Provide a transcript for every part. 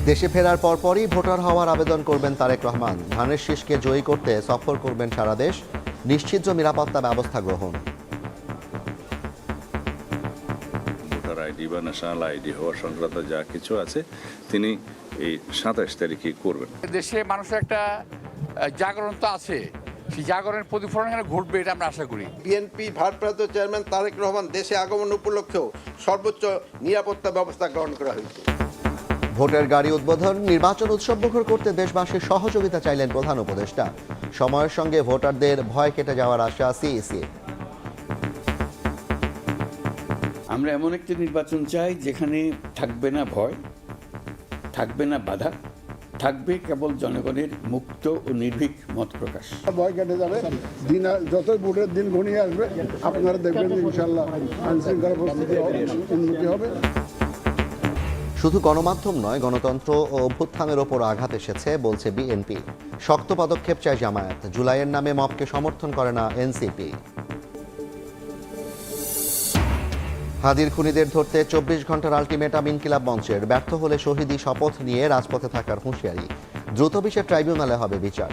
দেশে ফেরার পরপরই ভোটার হওয়ার আবেদন করবেন তারেক রহমান। ধানের শীষকে জয়ী করতে সফর করবেন সারা দেশ, নিশ্চিত নিরাপত্তা ব্যবস্থা গ্রহণ। ভোটার আইডি বা ন্যাশনাল আইডি হওয়া সংক্রান্ত যা কিছু আছে তিনি এই 27 তারিখে করবেন। দেশে মানুষের একটা জাগরণ তো আছে, সেই জাগরণের প্রতিফলন এখানে ঘটবে এটা আমরা আশা করি। বিএনপি ভারপ্রাপ্ত চেয়ারম্যান তারেক রহমান দেশে আগমন উপলক্ষেও সর্বোচ্চ নিরাপত্তা ব্যবস্থা গ্রহণ করা হয়েছে। ভোটের গাড়ি উদ্বোধন, নির্বাচন উৎসবমুখর করতে দেশবাসীর সহযোগিতা চাইলেন প্রধান উপদেষ্টা। সময়ের সঙ্গে ভোটারদের ভয় কেটে যাওয়ার আশা সিইসি। আমরা এমন একটি নির্বাচন চাই যেখানে থাকবে না ভয়, থাকবে না বাধা, থাকবে কেবল জনগণের মুক্ত ও নির্ভীক মত প্রকাশ। ভয় কেটে যাবে, দিন যতই ভোটের দিন ঘনিয়ে আসবে আপনারা দেখবেন ইনশাল্লাহ আইনশৃঙ্খলা পরিস্থিতি উন্নতি হবে। শুধু গণমাধ্যম নয়, গণতন্ত্র ও অভ্যুত্থানের ওপর আঘাত এসেছে বলছে বিএনপি। শক্ত পদক্ষেপ চায় জামায়াত। জুলাইয়ের নামে মবকে সমর্থন করে না এনসিপি। হাদির খুনিদের ধরতে 24 ঘন্টার আলটিমেটাম ইনকিলাব মঞ্চের। ব্যর্থ হলে শহীদি শপথ নিয়ে রাজপথে থাকার হুঁশিয়ারি। দ্রুত বিচার ট্রাইব্যুনালে হবে বিচার।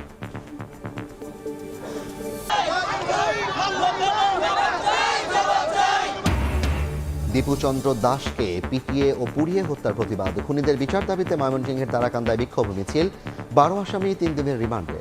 দীপুচন্দ্র দাসকে পিটিয়ে ও পুড়িয়ে হত্যার প্রতিবাদ। খুনিদের বিচার দাবিতে ময়মনসিংহের তারাকান্দায় বিক্ষোভ মিছিল। 12 আসামি 3 দিনের রিমান্ডে।